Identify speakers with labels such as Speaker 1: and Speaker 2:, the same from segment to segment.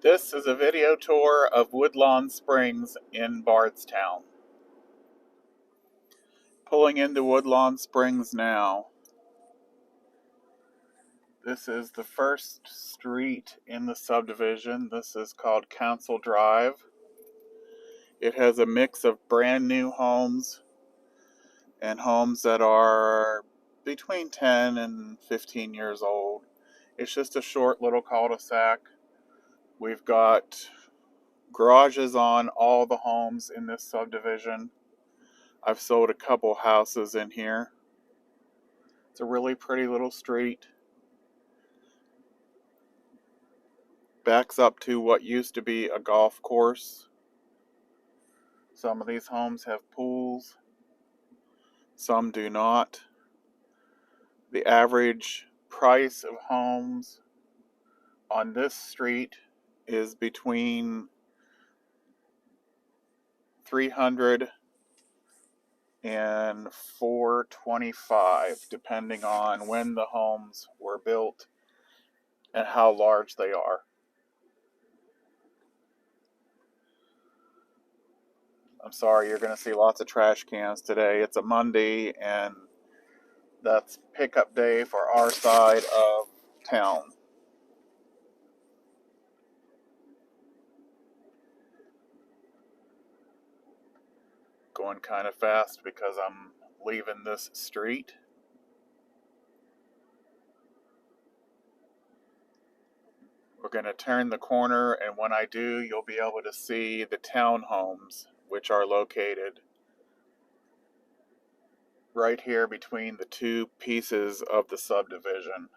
Speaker 1: This is a video tour of Woodlawn Springs in Bardstown. Pulling into Woodlawn Springs now. This is the first street in the subdivision. This is called Council Drive. It has a mix of brand new homes and homes that are between 10 and 15 years old. It's just a short little cul-de-sac. We've got garages on all the homes in this subdivision. I've sold a couple houses in here. It's a really pretty little street. Backs up to what used to be a golf course. Some of these homes have pools. Some do not. The average price of homes on this street is between $300 and $425, depending on when the homes were built and how large they are. I'm sorry, you're going to see lots of trash cans today. It's a Monday, and that's pickup day for our side of town. Going kind of fast because I'm leaving this street. We're going to turn the corner, and when I do, you'll be able to see the townhomes, which are located right here between the two pieces of the subdivision.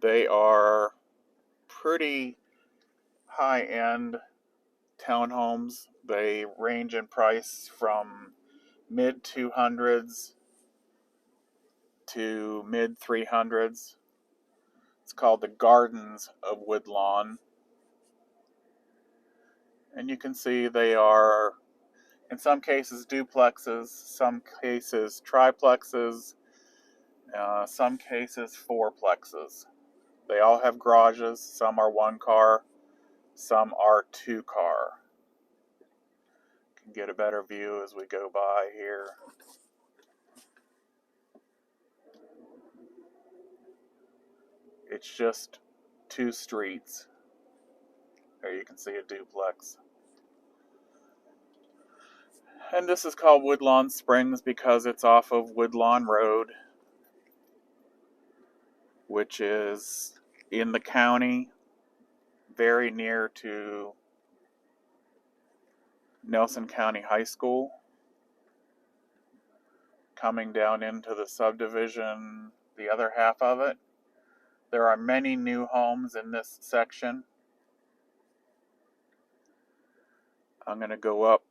Speaker 1: They are pretty high-end townhomes. They range in price from mid 200s to mid 300s. It's called the Gardens of Woodlawn. And you can see they are, in some cases, duplexes, some cases, triplexes, some cases, fourplexes. They all have garages. Some are one car, some are two car. Can get a better view as we go by here. It's just two streets. There you can see a duplex. And this is called Woodlawn Springs because it's off of Woodlawn Road, which is in the county, very near to Nelson County High School. Coming down into the subdivision, the other half of it. There are many new homes in this section. I'm going to go up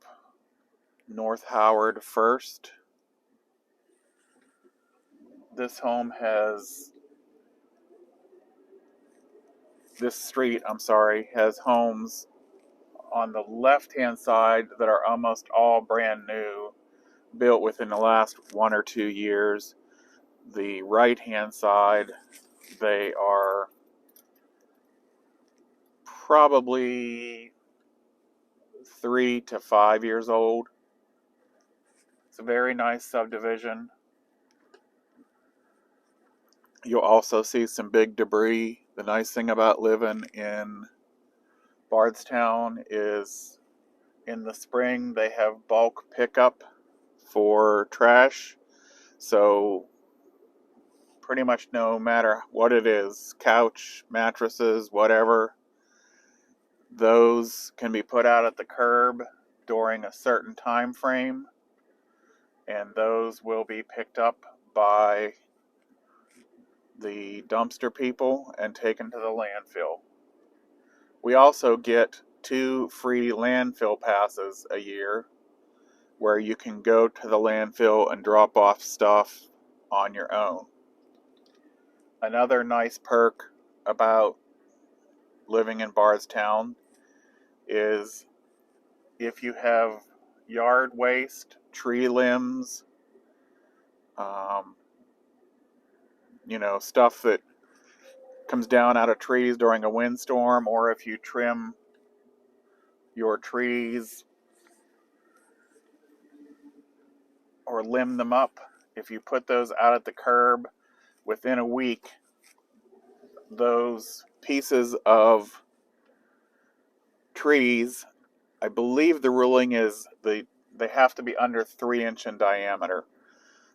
Speaker 1: North Howard first. This street has homes on the left-hand side that are almost all brand new, built within the last 1 or 2 years. The right-hand side, they are probably 3 to 5 years old. It's a very nice subdivision. You'll also see some big debris. The nice thing about living in Bardstown is in the spring they have bulk pickup for trash. So pretty much no matter what it is, couch, mattresses, whatever, those can be put out at the curb during a certain time frame, and those will be picked up by the dumpster people and taken to the landfill. We also get 2 free landfill passes a year where you can go to the landfill and drop off stuff on your own. Another nice perk about living in Bardstown is if you have yard waste, tree limbs, stuff that comes down out of trees during a windstorm, or if you trim your trees or limb them up, if you put those out at the curb, within a week, those pieces of trees, I believe the ruling is they have to be under 3 inch in diameter.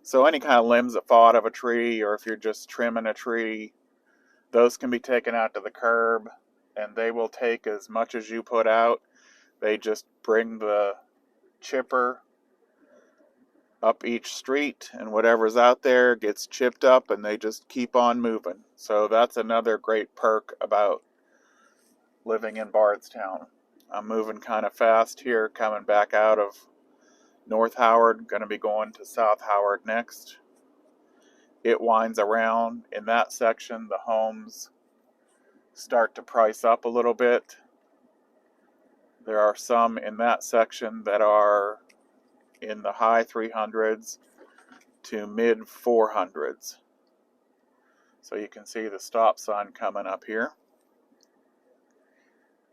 Speaker 1: So any kind of limbs that fall out of a tree, or if you're just trimming a tree, those can be taken out to the curb, and they will take as much as you put out. They just bring the chipper up each street, and whatever's out there gets chipped up, and they just keep on moving. So that's another great perk about living in Bardstown. I'm moving kind of fast here, coming back out of North Howard, going to be going to South Howard next. It winds around. In that section, the homes start to price up a little bit. There are some in that section that are in the high 300s to mid 400s. So you can see the stop sign coming up here.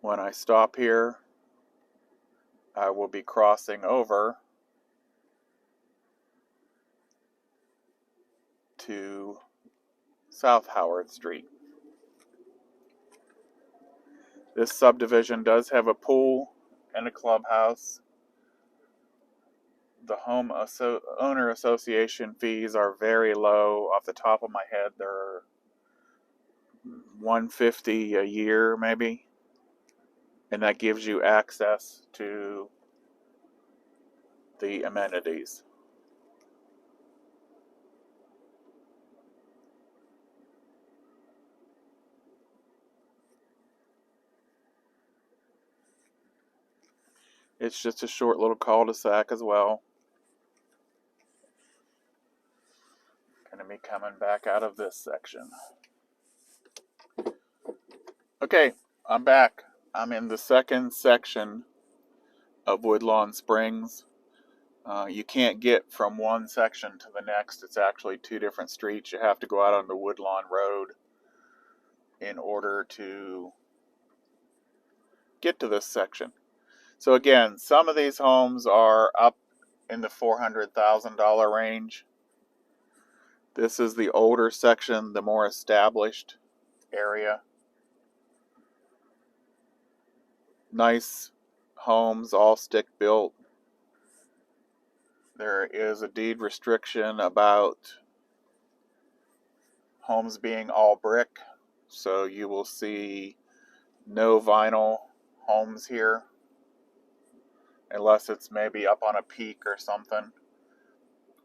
Speaker 1: When I stop here, I will be crossing over to South Howard Street. This subdivision does have a pool and a clubhouse. The owner association fees are very low. Off the top of my head, they're $150 a year maybe, and that gives you access to the amenities. It's just a short little cul-de-sac as well. Going to be coming back out of this section. Okay, I'm back. I'm in the second section of Woodlawn Springs. You can't get from one section to the next. It's actually two different streets. You have to go out on the Woodlawn Road in order to get to this section. So again, some of these homes are up in the $400,000 range. This is the older section, the more established area. Nice homes, all stick built. There is a deed restriction about homes being all brick, so you will see no vinyl homes here, unless it's maybe up on a peak or something.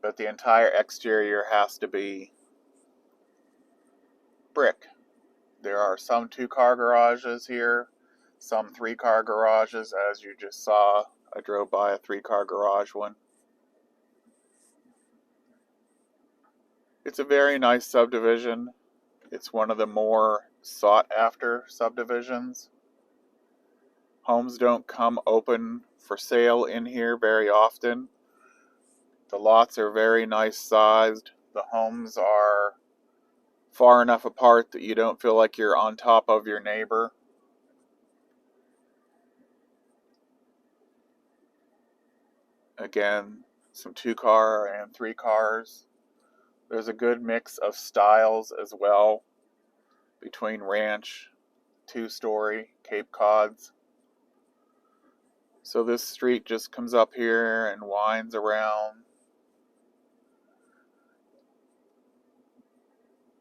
Speaker 1: But the entire exterior has to be brick. There are some 2-car garages here, some 3-car garages, as you just saw. I drove by a 3-car garage one. It's a very nice subdivision. It's one of the more sought after subdivisions. Homes don't come open for sale in here very often. The lots are very nice sized. The homes are far enough apart that you don't feel like you're on top of your neighbor. Again, some 2-car and 3 cars. There's a good mix of styles as well, between ranch, 2-story, Cape Cods. So this street just comes up here and winds around,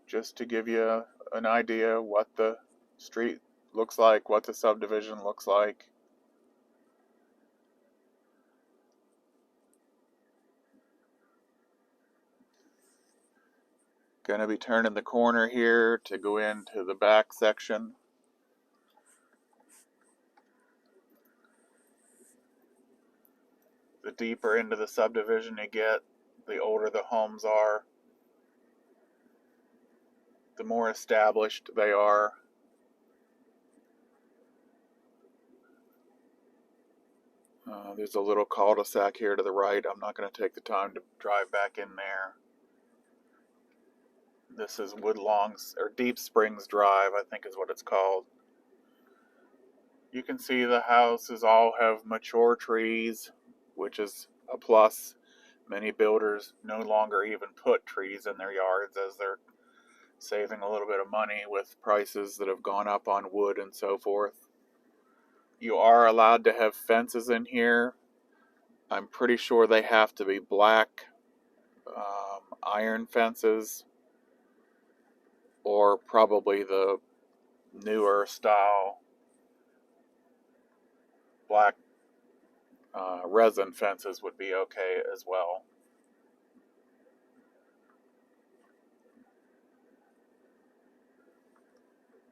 Speaker 1: just to give you an idea what the street looks like, what the subdivision looks like. Gonna be turning the corner here to go into the back section. The deeper into the subdivision you get, the older the homes are, the more established they are. There's a little cul-de-sac here to the right. I'm not going to take the time to drive back in there. This is Woodlawn, or Deep Springs Drive, I think is what it's called. You can see the houses all have mature trees, which is a plus. Many builders no longer even put trees in their yards as they're saving a little bit of money with prices that have gone up on wood and so forth. You are allowed to have fences in here. I'm pretty sure they have to be black iron fences, or probably the newer style black resin fences would be okay as well.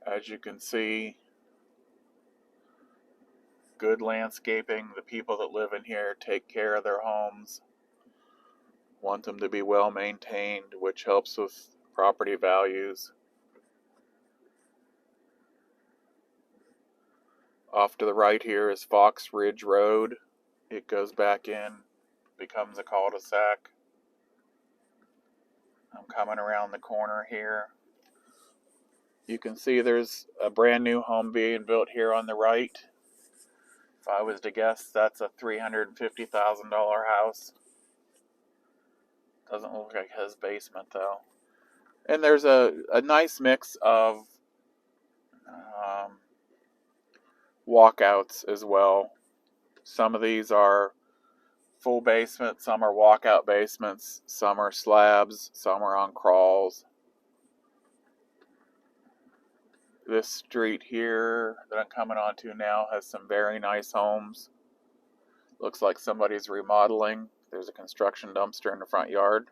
Speaker 1: As you can see, good landscaping. The people that live in here take care of their homes, want them to be well maintained, which helps with property values. Off to the right here is Fox Ridge Road. It goes back in, becomes a cul-de-sac. I'm coming around the corner here. You can see there's a brand new home being built here on the right. If I was to guess, that's a $350,000 house. Doesn't look like it has basement though. And there's a nice mix of walkouts as well. Some of these are full basement, some are walkout basements, some are slabs, some are on crawls. This street here that I'm coming onto now has some very nice homes. Looks like somebody's remodeling. There's a construction dumpster in the front yard.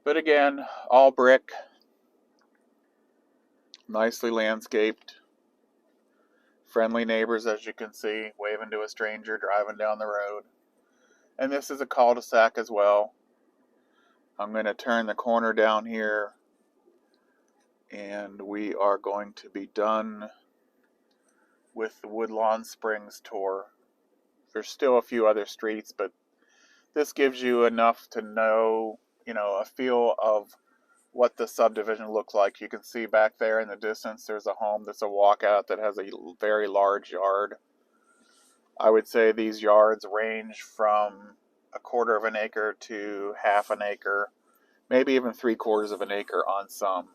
Speaker 1: But again, all brick, nicely landscaped. Friendly neighbors, as you can see, waving to a stranger driving down the road. And this is a cul-de-sac as well. I'm going to turn the corner down here, and we are going to be done with the Woodlawn Springs tour. There's still a few other streets, but this gives you enough to know, a feel of what the subdivision looks like. You can see back there in the distance there's a home that's a walkout that has a very large yard. I would say these yards range from 1/4 of an acre to 1/2 an acre, maybe even 3/4 of an acre on some.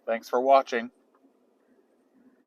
Speaker 1: Thanks for watching.